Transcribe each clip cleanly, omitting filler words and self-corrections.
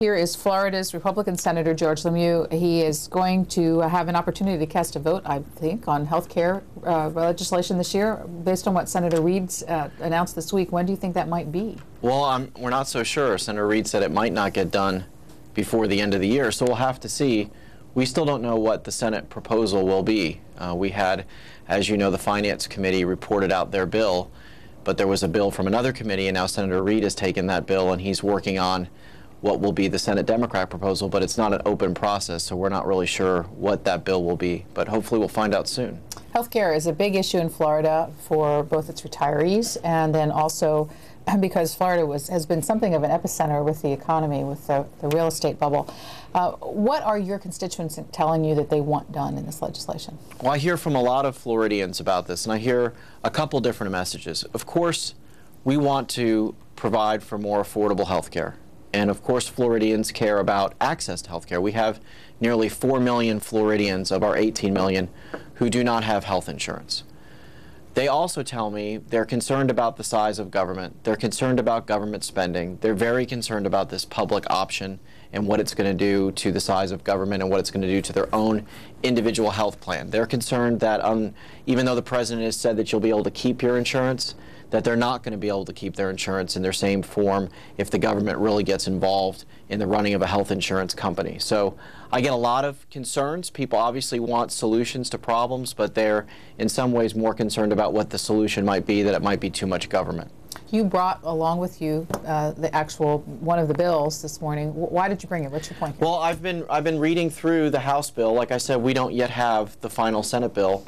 Here is Florida's Republican Senator George LeMieux. He is going to have an opportunity to cast a vote, I think, on health care legislation this year. Based on what Senator Reid's announced this week, when do you think that might be? Well, we're not so sure. Senator Reid said it might not get done before the end of the year, so we'll have to see. We still don't know what the Senate proposal will be. We had, as you know, the Finance Committee reported out their bill, but there was a bill from another committee, and now Senator Reid has taken that bill, and he's working on what will be the Senate Democrat proposal, but it's not an open process, so we're not really sure what that bill will be, but hopefully we'll find out soon. Healthcare is a big issue in Florida for both its retirees and then also because Florida has been something of an epicenter with the economy, with the real estate bubble. What are your constituents telling you that they want done in this legislation? Well, I hear from a lot of Floridians about this, and I hear a couple different messages. Of course, we want to provide for more affordable health care. And of course, Floridians care about access to health care. We have nearly 4 million Floridians of our 18 million who do not have health insurance. They also tell me they're concerned about the size of government. They're concerned about government spending. They're very concerned about this public option and what it's going to do to the size of government and what it's going to do to their own individual health plan. They're concerned that even though the president has said that you'll be able to keep your insurance, that they're not going to be able to keep their insurance in their same form if the government really gets involved in the running of a health insurance company. So I get a lot of concerns. People obviously want solutions to problems, but they're in some ways more concerned about what the solution might be, that it might be too much government. You brought along with you the actual one of the bills this morning. Why did you bring it? What's your point here? Well, I've been reading through the House bill. Like I said, we don't yet have the final Senate bill,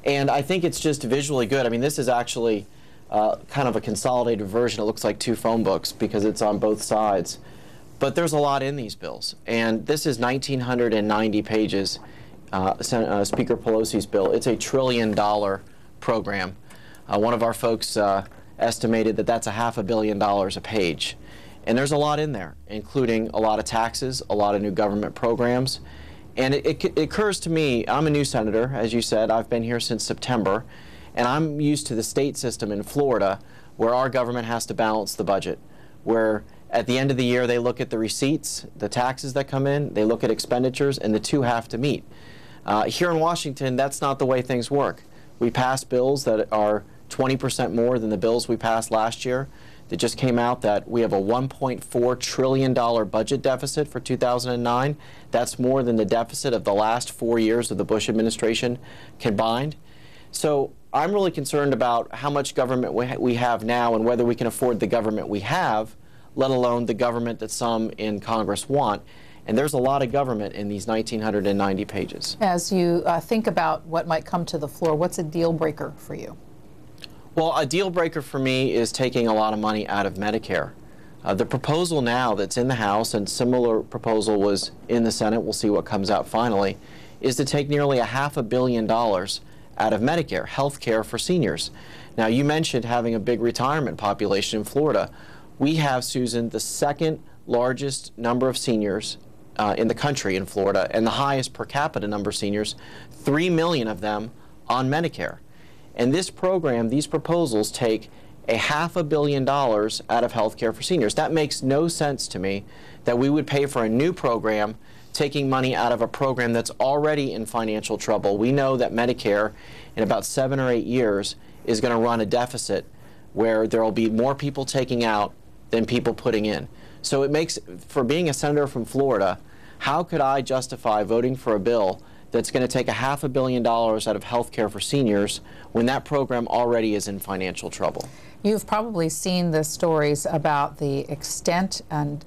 and I think it's just visually good. I mean, this is actually kind of a consolidated version. It looks like two phone books because it's on both sides. But there's a lot in these bills. And this is 1,990 pages, Speaker Pelosi's bill. It's $1 trillion program. One of our folks estimated that that's $500 million a page. And there's a lot in there, including a lot of taxes, a lot of new government programs. And it occurs to me, I'm a new senator, as you said. I've been here since September. And I'm used to the state system in Florida where our government has to balance the budget, where at the end of the year they look at the receipts, the taxes that come in, they look at expenditures, and the two have to meet. Here in Washington, that's not the way things work. We pass bills that are 20% more than the bills we passed last year. That just came out that we have a $1.4 trillion budget deficit for 2009. That's more than the deficit of the last 4 years of the Bush administration combined. So I'm really concerned about how much government we have now and whether we can afford the government we have, let alone the government that some in Congress want. And there's a lot of government in these 1,990 pages. As you think about what might come to the floor, what's a deal breaker for you? Well, a deal breaker for me is taking a lot of money out of Medicare. The proposal now that's in the House, and similar proposal was in the Senate, we'll see what comes out finally, is to take nearly $500 million out of Medicare, health care for seniors. Now, you mentioned having a big retirement population in Florida. We have, Susan, the second largest number of seniors in the country in Florida and the highest per capita number of seniors, 3 million of them on Medicare. And this program, these proposals take $500 million out of health care for seniors. That makes no sense to me that we would pay for a new program taking money out of a program that's already in financial trouble. We know that Medicare in about 7 or 8 years is going to run a deficit where there will be more people taking out than people putting in. So it makes, for being a senator from Florida, how could I justify voting for a bill that's going to take $500 million out of health care for seniors when that program already is in financial trouble? You've probably seen the stories about the extent and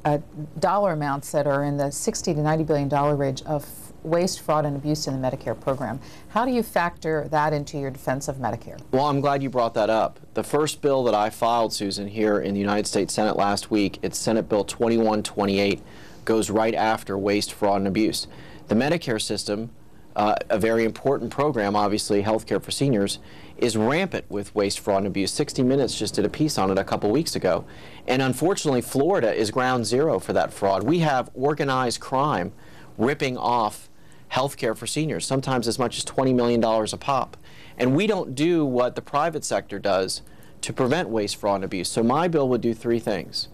dollar amounts that are in the $60 to $90 billion range of waste, fraud, and abuse in the Medicare program. How do you factor that into your defense of Medicare? Well, I'm glad you brought that up. The first bill that I filed, Susan, here in the United States Senate last week, it's Senate Bill 2128, goes right after waste, fraud, and abuse. The Medicare system, a very important program, obviously, healthcare for seniors, is rampant with waste, fraud, and abuse. 60 Minutes just did a piece on it a couple weeks ago. And unfortunately, Florida is ground zero for that fraud. We have organized crime ripping off healthcare for seniors, sometimes as much as $20 million a pop. And we don't do what the private sector does to prevent waste, fraud, and abuse. So my bill would do three things.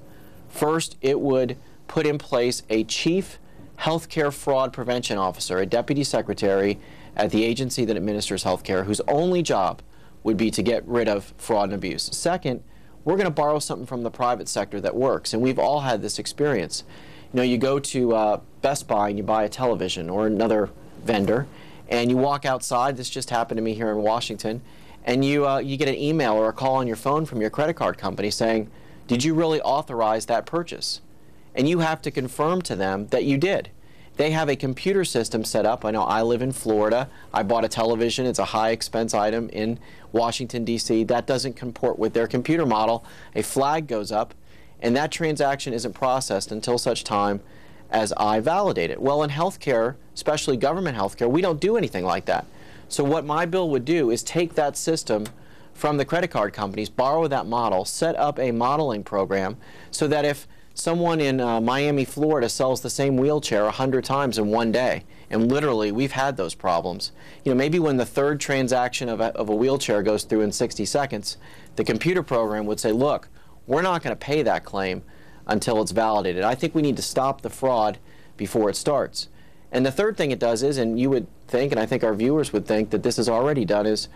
First, it would put in place a chief healthcare fraud prevention officer, a deputy secretary at the agency that administers healthcare, whose only job would be to get rid of fraud and abuse. Second, we're going to borrow something from the private sector that works, and we've all had this experience. You know, you go to Best Buy and you buy a television or another vendor, and you walk outside. This just happened to me here in Washington, and you get an email or a call on your phone from your credit card company saying, "Did you really authorize that purchase?" And you have to confirm to them that you did. They have a computer system set up. I know I live in Florida. I bought a television. It's a high expense item in Washington, D.C. That doesn't comport with their computer model. A flag goes up, and that transaction isn't processed until such time as I validate it. Well, in healthcare, especially government healthcare, we don't do anything like that. So what my bill would do is take that system from the credit card companies, borrow that model, set up a modeling program so that if someone in Miami, Florida sells the same wheelchair 100 times in one day, and literally we've had those problems. You know, maybe when the third transaction of a wheelchair goes through in 60 seconds, the computer program would say, look, we're not going to pay that claim until it's validated. I think we need to stop the fraud before it starts. And the third thing it does is, and you would think, and I think our viewers would think that this is already done, is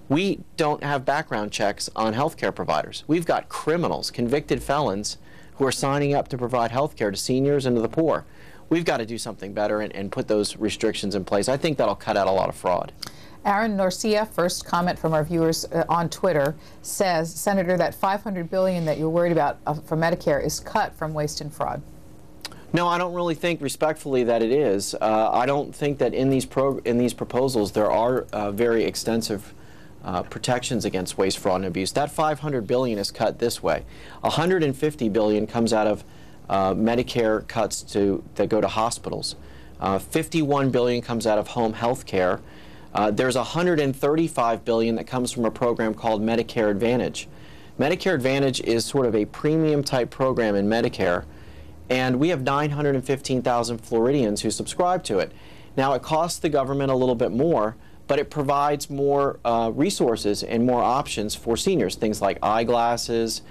we don't have background checks on healthcare providers. We've got criminals, convicted felons, who are signing up to provide health care to seniors and to the poor. We've got to do something better and put those restrictions in place. I think that'll cut out a lot of fraud. Aaron Norcia, first comment from our viewers on Twitter, says, Senator, that $500 billion that you're worried about for Medicare is cut from waste and fraud. No, I don't really think respectfully that it is. I don't think that in these proposals there are very extensive protections against waste, fraud, and abuse. That $500 billion is cut this way. $150 billion comes out of Medicare cuts that go to hospitals. $51 billion comes out of home health care. There's $135 billion that comes from a program called Medicare Advantage. Medicare Advantage is sort of a premium type program in Medicare, and we have 915,000 Floridians who subscribe to it. Now, it costs the government a little bit more, but it provides more resources and more options for seniors, things like eyeglasses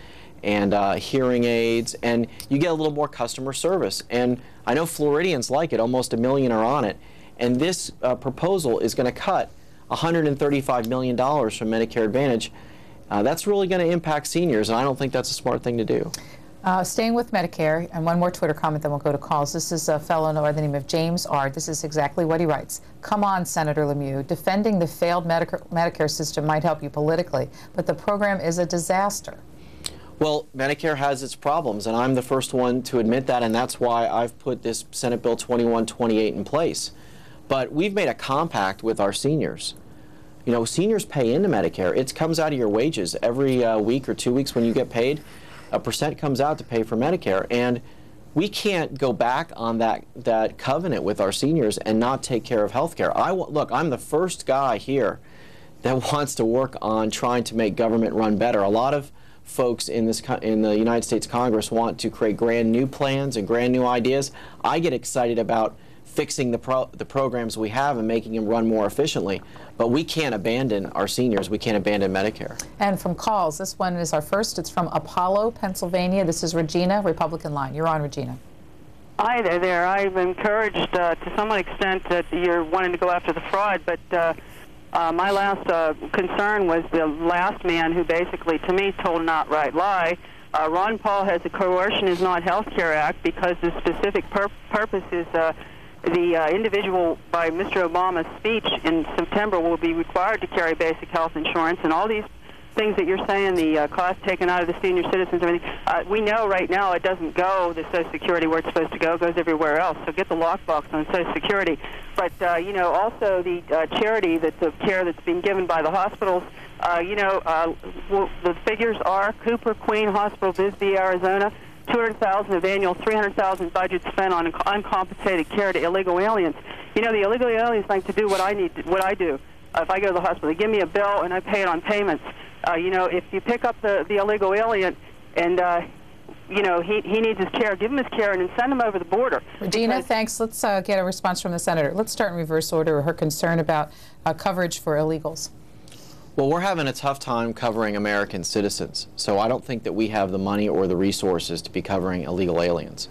and hearing aids, and you get a little more customer service. And I know Floridians like it. Almost 1 million are on it. And this proposal is going to cut $135 million from Medicare Advantage. That's really going to impact seniors, and I don't think that's a smart thing to do. Staying with Medicare, and one more Twitter comment, then we'll go to calls. This is a fellow by the name of James R. This is exactly what he writes. Come on, Senator LeMieux. Defending the failed Medicare system might help you politically, but the program is a disaster. Well, Medicare has its problems, and I'm the first one to admit that, and that's why I've put this Senate Bill 2128 in place. But we've made a compact with our seniors. You know, seniors pay into Medicare. It comes out of your wages every week or 2 weeks when you get paid. A percent comes out to pay for Medicare, and we can't go back on that covenant with our seniors and not take care of health care. Look, I'm the first guy here that wants to work on trying to make government run better. A lot of folks in the United States Congress want to create brand new plans and brand new ideas. I get excited about fixing the programs we have and making them run more efficiently. But we can't abandon our seniors. We can't abandon Medicare. And from calls, this one is our first. It's from Apollo, Pennsylvania. This is Regina, Republican line. You're on, Regina. Hi there. I've encouraged to some extent that you're wanting to go after the fraud, but my last concern was the last man who basically, to me, told an outright lie. Ron Paul has a Coercion is Not Health Care Act because the specific purpose is the individual, by Mr. Obama's speech in September, will be required to carry basic health insurance, and all these things that you're saying, the cost taken out of the senior citizens, everything, we know right now it doesn't go to Social Security where it's supposed to go. It goes everywhere else. So get the lockbox on Social Security. But, you know, also the charity, the care that's being given by the hospitals, the figures are Cooper Queen Hospital, Bisbee, Arizona, $200,000 of annual, $300,000 budget spent on uncompensated care to illegal aliens. You know, the illegal aliens like to do what I do. If I go to the hospital, they give me a bill and I pay it on payments. You know, if you pick up the illegal alien and you know, he needs his care, give him his care and then send him over the border. Regina, thanks. Let's get a response from the senator. Let's start in reverse order. Her concern about coverage for illegals. Well, we're having a tough time covering American citizens, so I don't think that we have the money or the resources to be covering illegal aliens.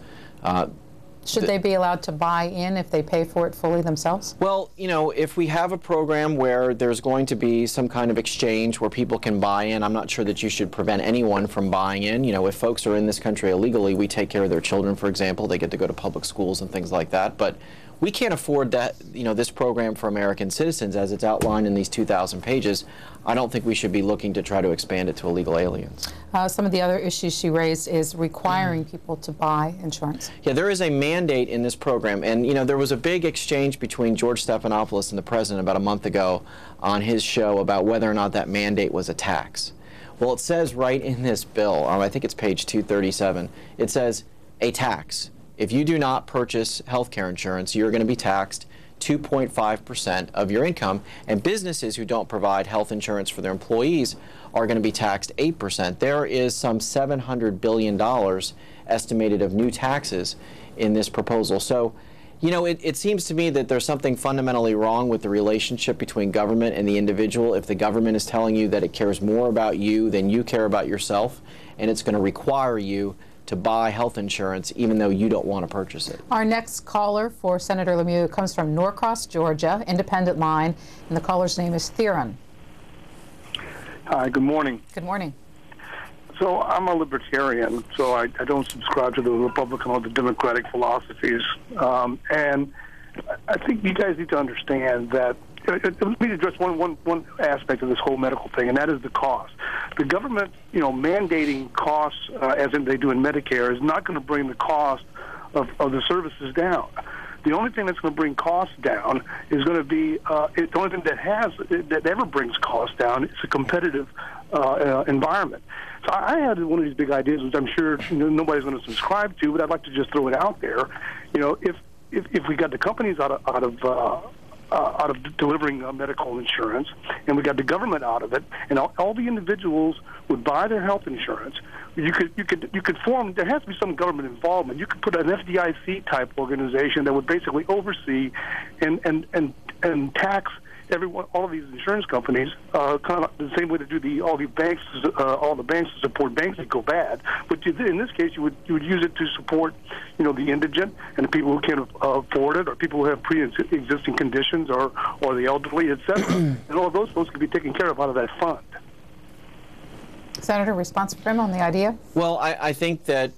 Should they be allowed to buy in if they pay for it fully themselves? Well, you know, if we have a program where there's going to be some kind of exchange where people can buy in, I'm not sure that you should prevent anyone from buying in. You know, if folks are in this country illegally, we take care of their children, for example. They get to go to public schools and things like that. But we can't afford that, you know, this program for American citizens as it's outlined in these 2,000 pages. I don't think we should be looking to try to expand it to illegal aliens. Some of the other issues she raised is requiring people to buy insurance. Yeah, there is a mandate in this program, and you know, there was a big exchange between George Stephanopoulos and the president about a month ago on his show about whether or not that mandate was a tax. Well, it says right in this bill, I think it's page 237, it says a tax. If you do not purchase health care insurance, you're going to be taxed 2.5% of your income, and businesses who don't provide health insurance for their employees are going to be taxed 8%. There is some $700 billion estimated of new taxes in this proposal. So, you know, it seems to me that there's something fundamentally wrong with the relationship between government and the individual. If the government is telling you that it cares more about you than you care about yourself, and it's going to require you to buy health insurance even though you don't want to purchase it. Our next caller for Senator LeMieux comes from Norcross, Georgia, independent line, and the caller's name is Theron. Hi, good morning. Good morning. So I'm a libertarian, so I don't subscribe to the Republican or the Democratic philosophies. And I think you guys need to understand that. Let me address one aspect of this whole medical thing, and that is the cost. The government, you know, mandating costs, as in they do in Medicare, is not going to bring the cost of the services down. The only thing that's going to bring costs down is going to be the only thing that ever brings costs down is a competitive environment. So I had one of these big ideas, which I'm sure nobody's going to subscribe to, but I'd like to just throw it out there. You know, if we got the companies out of delivering medical insurance, and we got the government out of it, and all the individuals would buy their health insurance. You could form. There has to be some government involvement. You could put an FDIC type organization that would basically oversee and tax everyone, all of these insurance companies, kind of the same way to do all the banks to support banks that go bad. But in this case, you would use it to support, you know, the indigent and the people who can't afford it, or people who have pre-existing conditions, or the elderly, etc. And all of those folks could be taken care of out of that fund. Senator, response from him on the idea? Well, I think that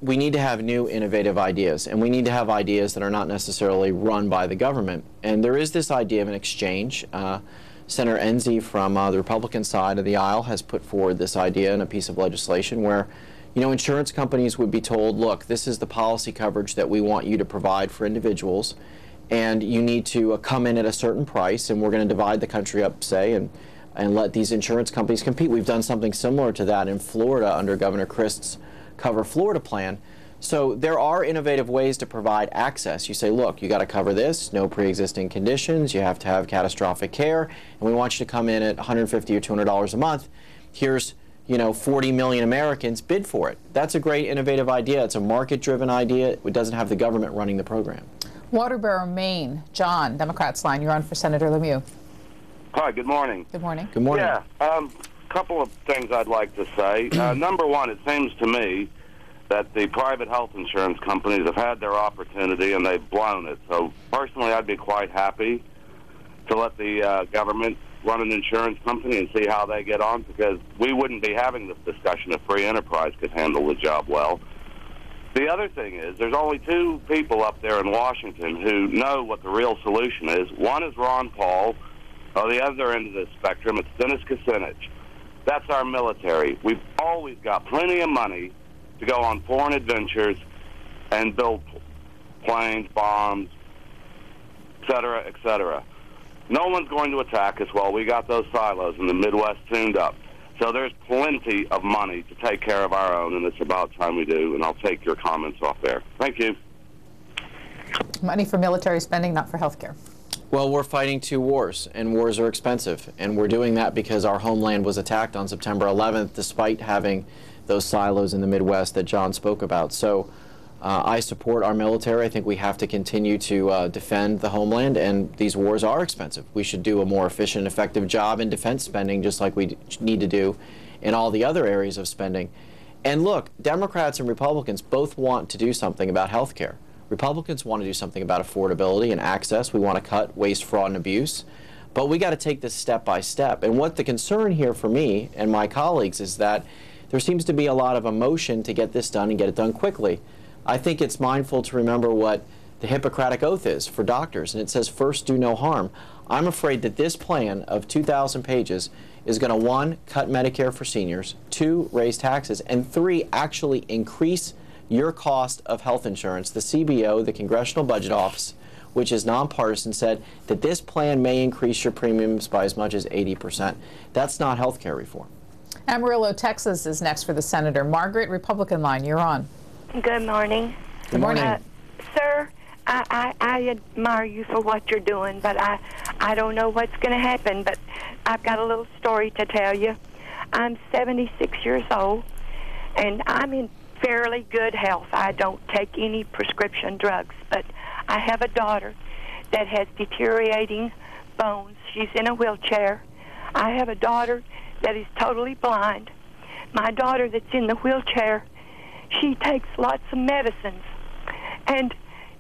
we need to have new innovative ideas, and we need to have ideas that are not necessarily run by the government. And there is this idea of an exchange. Senator Enzi from the Republican side of the aisle has put forward this idea in a piece of legislation where, you know, insurance companies would be told, look, this is the policy coverage that we want you to provide for individuals, and you need to come in at a certain price, and we're going to divide the country up, say, and let these insurance companies compete. We've done something similar to that in Florida under Governor Christ's Cover Florida plan. So there are innovative ways to provide access. You say, look, you got to cover this, no pre-existing conditions, you have to have catastrophic care, and we want you to come in at $150 or $200 a month. Here's, you know, 40 million Americans bid for it. That's a great innovative idea. It's a market-driven idea. It doesn't have the government running the program. Waterboro, Maine. John, Democrats line. You're on for Senator LeMieux. Hi, good morning. Good morning. Good morning. Yeah, couple of things I'd like to say. Number one, it seems to me that the private health insurance companies have had their opportunity and they've blown it. So personally, I'd be quite happy to let the government run an insurance company and see how they get on, because we wouldn't be having this discussion if free enterprise could handle the job well. The other thing is, there's only two people up there in Washington who know what the real solution is. One is Ron Paul. On the other end of the spectrum, it's Dennis Kucinich. That's our military. We've always got plenty of money to go on foreign adventures and build planes, bombs, et cetera, et cetera. No one's going to attack us while we got those silos in the Midwest tuned up. So there's plenty of money to take care of our own, and it's about time we do, and I'll take your comments off there. Thank you. Money for military spending, not for health care. Well, we're fighting two wars, and wars are expensive, and we're doing that because our homeland was attacked on September 11th, despite having those silos in the Midwest that John spoke about. So I support our military. I think we have to continue to defend the homeland, and these wars are expensive. We should do a more efficient, effective job in defense spending, just like we need to do in all the other areas of spending. And look, Democrats and Republicans both want to do something about health care. Republicans want to do something about affordability and access. We want to cut waste, fraud, and abuse. But we got to take this step by step. And what the concern here for me and my colleagues is that there seems to be a lot of emotion to get this done and get it done quickly. I think it's mindful to remember what the Hippocratic Oath is for doctors, and it says, first, do no harm. I'm afraid that this plan of 2,000 pages is going to, 1, cut Medicare for seniors, 2, raise taxes, and 3, actually increase your cost of health insurance. The CBO, the Congressional Budget Office, which is nonpartisan, said that this plan may increase your premiums by as much as 80%. That's not health care reform. Amarillo, Texas is next for the senator. Margaret, Republican line, you're on. Good morning. Good morning. Sir, I admire you for what you're doing, but I don't know what's going to happen, but I've got a little story to tell you. I'm 76 years old, and I'm in fairly good health. I don't take any prescription drugs, but I have a daughter that has deteriorating bones. She's in a wheelchair. I have a daughter that is totally blind. My daughter that's in the wheelchair, she takes lots of medicines. And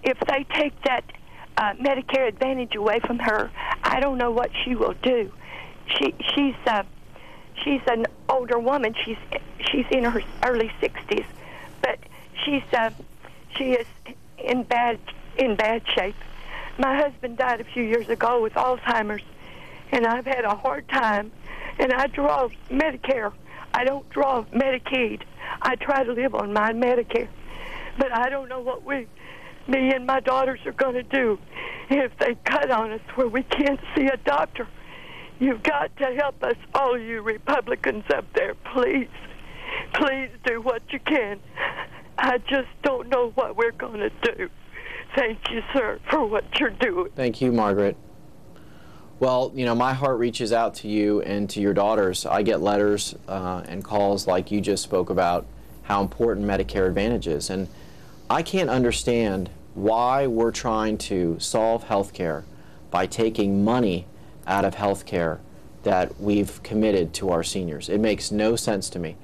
if they take that Medicare Advantage away from her, I don't know what she will do. She's an older woman. She's in her early 60s, but she is in bad shape. My husband died a few years ago with Alzheimer's, and I've had a hard time. And I draw Medicare. I don't draw Medicaid. I try to live on my Medicare, but I don't know what me and my daughters are going to do if they cut on us where we can't see a doctor. You've got to help us, all you Republicans up there, please. Please do what you can. I just don't know what we're going to do. Thank you, sir, for what you're doing. Thank you, Margaret. Well, you know, my heart reaches out to you and to your daughters. I get letters and calls like you just spoke about how important Medicare Advantage is. And I can't understand why we're trying to solve health care by taking money out of health care that we've committed to our seniors. It makes no sense to me.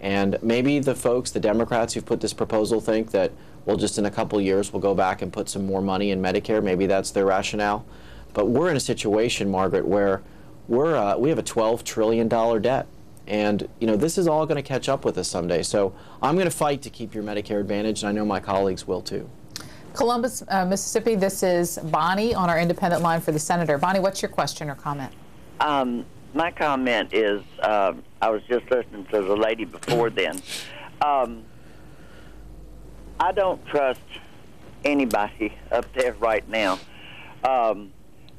And maybe the folks, the Democrats who've put this proposal, think that, well, just in a couple years we'll go back and put some more money in Medicare. Maybe that's their rationale. But we're in a situation, Margaret, where we have a $12 trillion debt. And, you know, this is all going to catch up with us someday. So I'm going to fight to keep your Medicare Advantage, and I know my colleagues will too. Columbus, Mississippi, this is Bonnie on our independent line for the senator. Bonnie, what's your question or comment? My comment is, I was just listening to the lady before then. I don't trust anybody up there right now.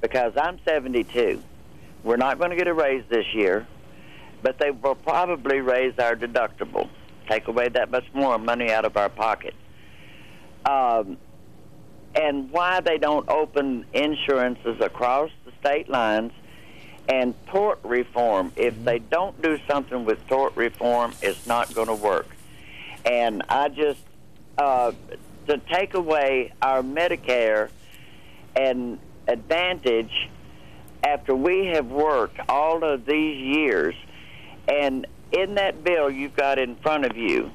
Because I'm 72. We're not going to get a raise this year, but they will probably raise our deductible, take away that much more money out of our pocket. And why they don't open insurances across the state lines and tort reform. If they don't do something with tort reform, it's not going to work. And I just, to take away our Medicare and Advantage after we have worked all of these years, and in that bill you've got in front of you,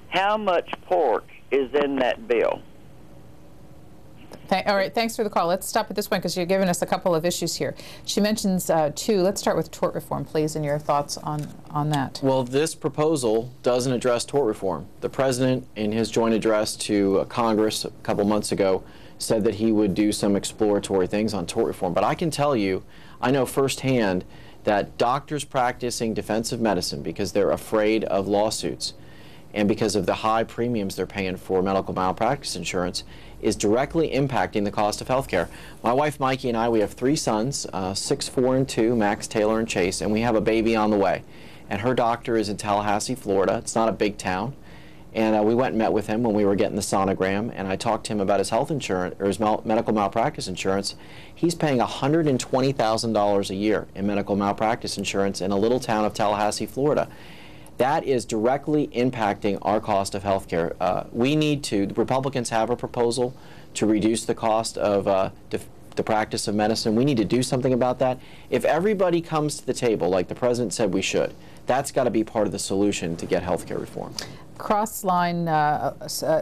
how much pork is in that bill? All right, thanks for the call. Let's stop at this point because you're giving us a couple of issues here. She mentions two. Let's start with tort reform, please, and your thoughts on that. Well, this proposal doesn't address tort reform. The president, in his joint address to Congress a couple months ago, said that he would do some exploratory things on tort reform. But I can tell you, I know firsthand that doctors practicing defensive medicine, because they're afraid of lawsuits and because of the high premiums they're paying for medical malpractice insurance, is directly impacting the cost of health care. My wife Mikey and I, we have 3 sons, 6, 4, and 2, Max, Taylor, and Chase, and we have a baby on the way. And her doctor is in Tallahassee, Florida. It's not a big town. And we went and met with him when we were getting the sonogram, and I talked to him about his health insurance, or his medical malpractice insurance. He's paying $120,000 a year in medical malpractice insurance in a little town of Tallahassee, Florida. That is directly impacting our cost of health care. We need to, the Republicans have a proposal to reduce the cost of the practice of medicine. We need to do something about that. If everybody comes to the table, like the president said we should, That's got to be part of the solution to get health care reform. Cross-line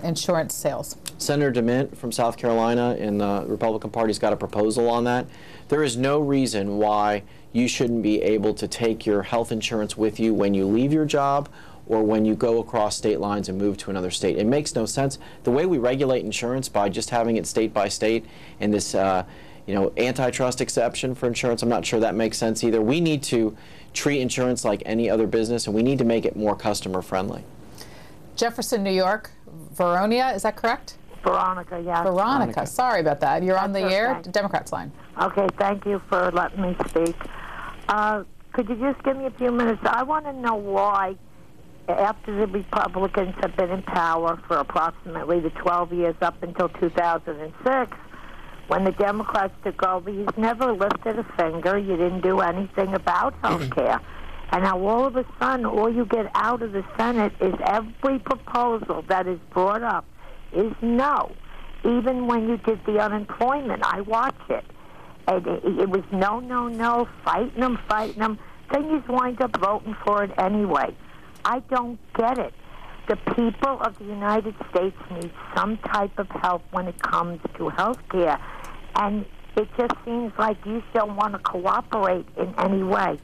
insurance sales. Senator DeMint from South Carolina in the Republican Party's got a proposal on that. There is no reason why you shouldn't be able to take your health insurance with you when you leave your job or when you go across state lines and move to another state. It makes no sense. The way we regulate insurance by just having it state by state and this antitrust exception for insurance, I'm not sure that makes sense either. We need to treat insurance like any other business, and we need to make it more customer friendly. Jefferson, New York. Veronia, is that correct? Veronica, yeah. Veronica, sorry about that. You're on the air, okay. Democrats line. Okay, thank you for letting me speak. Could you just give me a few minutes? I want to know why, after the Republicans have been in power for approximately the 12 years up until 2006, when the Democrats took over, he's never lifted a finger. You didn't do anything about health care. And now all of a sudden, all you get out of the Senate is every proposal that is brought up is no. Even when you did the unemployment, I watched it. And it was no, fighting them. Then you wind up voting for it anyway. I don't get it. The people of the United States need some type of help when it comes to health care. And it just seems like you don't want to cooperate in any way.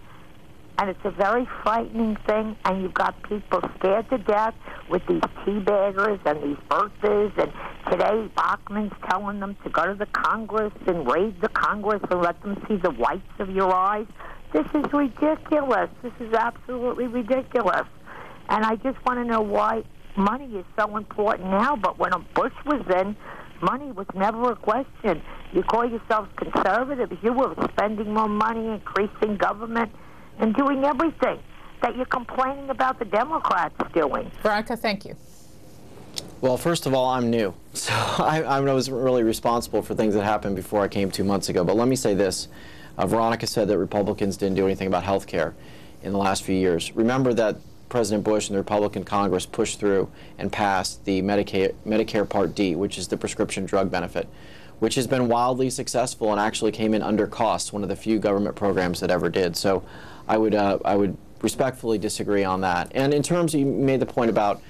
And it's a very frightening thing, and you've got people scared to death with these teabaggers and these birthdays. And today, Bachman's telling them to go to the Congress and raid the Congress and let them see the whites of your eyes. This is ridiculous. This is absolutely ridiculous. And I just want to know why money is so important now, but when Bush was in, money was never a question. You call yourselves conservatives, you were spending more money, increasing government, and doing everything that you're complaining about the Democrats doing. Veronica, thank you. Well, first of all, I'm new, so I wasn't really responsible for things that happened before I came 2 months ago. But let me say this. Veronica said that Republicans didn't do anything about health care in the last few years. Remember that President Bush and the Republican Congress pushed through and passed the Medicare Part D, which is the prescription drug benefit, which has been wildly successful and actually came in under cost, one of the few government programs that ever did. So I would respectfully disagree on that. And in terms of, you made the point about,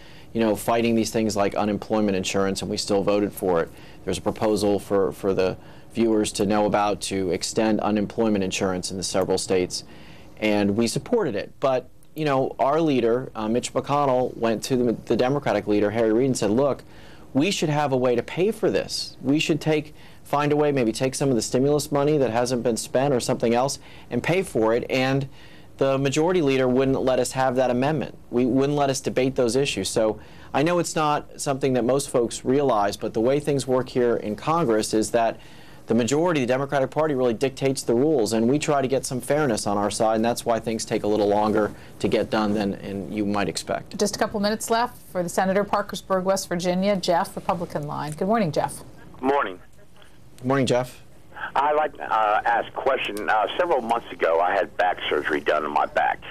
fighting these things like unemployment insurance, and we still voted for it. There's a proposal for the viewers to know about to extend unemployment insurance in the several states, and we supported it. But our leader, Mitch McConnell, went to the Democratic leader, Harry Reid, and said, look, we should have a way to pay for this. We should find a way, maybe take some of the stimulus money that hasn't been spent or something else and pay for it. And the majority leader wouldn't let us have that amendment. We wouldn't let us debate those issues. So I know it's not something that most folks realize, but the way things work here in Congress is that the majority, the Democratic Party, really dictates the rules, and we try to get some fairness on our side, and that's why things take a little longer to get done than you might expect. Just a couple minutes left for the Senator, Parkersburg, West Virginia. Jeff, Republican line. Good morning, Jeff. Good morning. Good morning, Jeff. I'd like to ask a question. Several months ago, I had back surgery done on my back.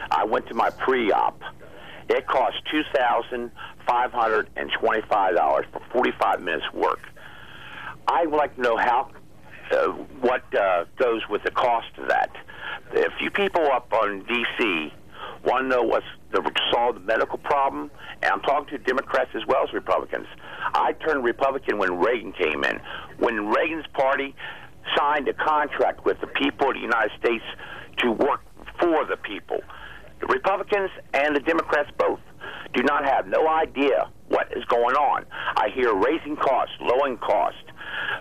I went to my pre-op. It cost $2,525 for 45 minutes work. I would like to know what goes with the cost of that. If you people up on D.C. want to know what's to solve the medical problem, and I'm talking to Democrats as well as Republicans, I turned Republican when Reagan came in. When Reagan's party signed a contract with the people of the United States to work for the people, the Republicans and the Democrats both do not have no idea what is going on. I hear raising costs, lowering costs.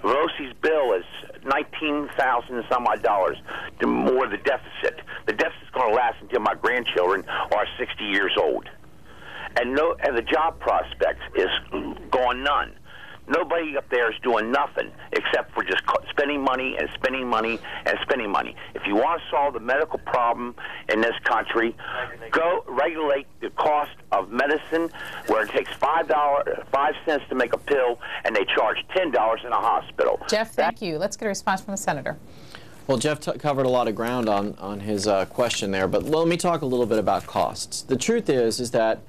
Rosie's bill is $19,000 and some odd dollars to more the deficit. The deficit's going to last until my grandchildren are 60 years old. And the job prospects is going none. Nobody up there is doing nothing except for just spending money and spending money and spending money. If you want to solve the medical problem in this country, go regulate the cost of medicine, where it takes $5 cents to make a pill, and they charge $10 in a hospital. Jeff, thank you. Let's get a response from the Senator. Well, Jeff covered a lot of ground on his question there, but let me talk a little bit about costs. The truth is that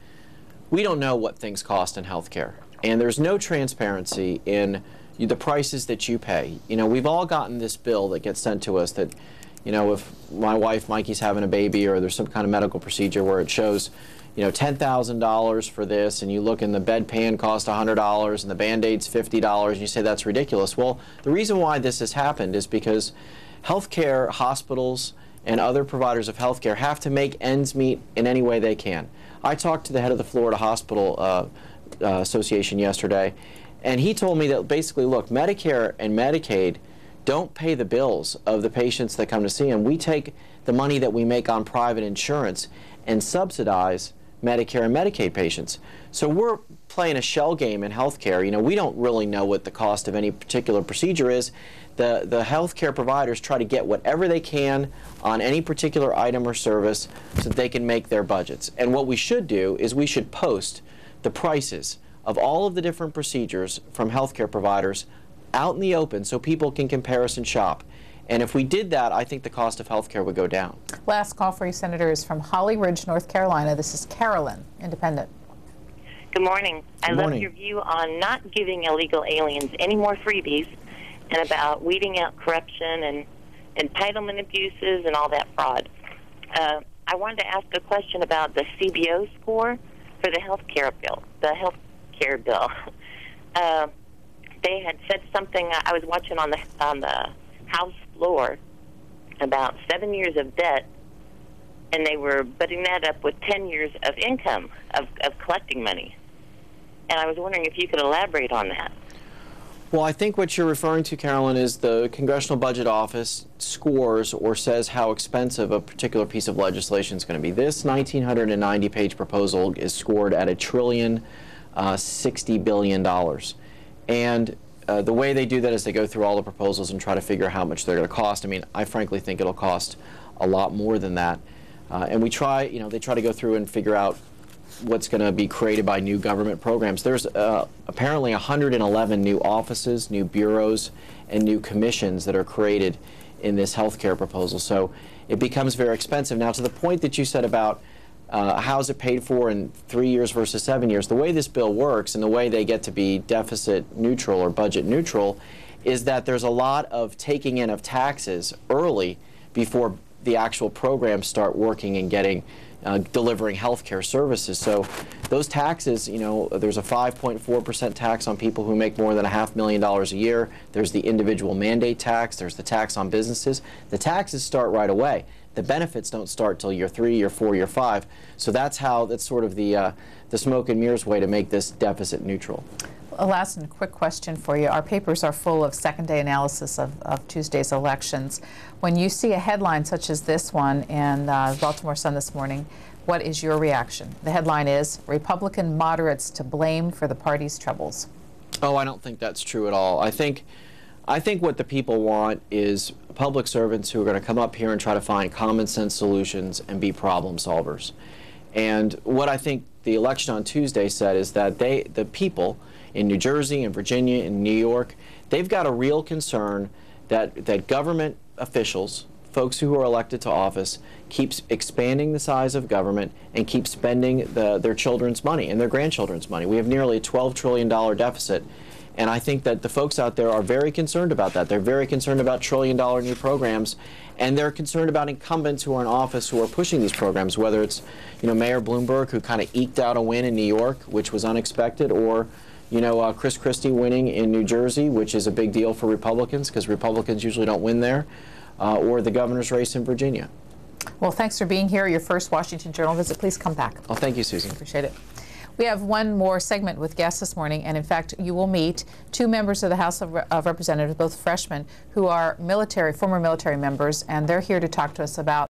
we don't know what things cost in health care. And there's no transparency in the prices that you pay. We've all gotten this bill that gets sent to us that, you know, if my wife Mikey's having a baby or there's some kind of medical procedure where it shows, you know, $10,000 for this, and you look and the bedpan cost $100 and the Band-Aid's $50, and you say that's ridiculous. Well, the reason why this has happened is because healthcare, hospitals, and other providers of healthcare have to make ends meet in any way they can. I talked to the head of the Florida Hospital Association yesterday, and he told me that basically, look, Medicare and Medicaid don't pay the bills of the patients that come to see them. We take the money that we make on private insurance and subsidize Medicare and Medicaid patients. So we're playing a shell game in healthcare. You know, we don't really know what the cost of any particular procedure is. The healthcare providers try to get whatever they can on any particular item or service so that they can make their budgets. And what we should do is we should post the prices of all of the different procedures from healthcare providers out in the open so people can comparison shop. And if we did that, I think the cost of health care would go down. Last call for you, Senator, is from Holly Ridge, North Carolina. This is Carolyn, independent. Good morning. I love your view on not giving illegal aliens any more freebies and about weeding out corruption and entitlement abuses and all that fraud. I wanted to ask a question about the CBO score for the health care bill. They had said something, I was watching on the House floor about 7 years of debt, and they were butting that up with 10 years of income of collecting money. And I was wondering if you could elaborate on that. Well, I think what you're referring to, Carolyn, is the Congressional Budget Office scores or says how expensive a particular piece of legislation is going to be. This 1,990-page proposal is scored at $1.06 trillion. And the way they do that is they go through all the proposals and try to figure out how much they're going to cost. I mean, I frankly think it'll cost a lot more than that. And we try, you know, they try to go through and figure out what's going to be created by new government programs. There's apparently 111 new offices, new bureaus, and new commissions that are created in this healthcare proposal. So it becomes very expensive. Now, to the point that you said about how is it paid for in 3 years versus 7 years, the way this bill works and the way they get to be deficit neutral or budget neutral is that there's a lot of taking in of taxes early before the actual programs start working and getting delivering health care services. So those taxes, you know, there's a 5.4% tax on people who make more than $500,000 a year. There's the individual mandate tax. There's the tax on businesses. The taxes start right away. The benefits don't start till year 3, year 4, year 5. So that's sort of the smoke and mirrors way to make this deficit neutral. A last and quick question for you. Our papers are full of second-day analysis of Tuesday's elections. When you see a headline such as this one in Baltimore Sun this morning, what is your reaction? The headline is, Republican moderates to blame for the party's troubles. Oh, I don't think that's true at all. I think what the people want is public servants who are going to come up here and try to find common sense solutions and be problem solvers. And what I think the election on Tuesday said is that the people in New Jersey and Virginia and New York, they've got a real concern that government officials, folks who are elected to office, keeps expanding the size of government and keep spending their children's money and their grandchildren's money. We have nearly a $12 trillion deficit. And I think that the folks out there are very concerned about that. They're very concerned about trillion-dollar new programs, and they're concerned about incumbents who are in office who are pushing these programs, whether it's, you know, Mayor Bloomberg, who kind of eked out a win in New York, which was unexpected, or, you know, Chris Christie winning in New Jersey, which is a big deal for Republicans because Republicans usually don't win there, or the governor's race in Virginia. Well, thanks for being here. Your first Washington Journal visit. Please come back. Oh, thank you, Susan. Appreciate it. We have one more segment with guests this morning, and in fact, you will meet two members of the House of Representatives, both freshmen, who are former military members, and they're here to talk to us about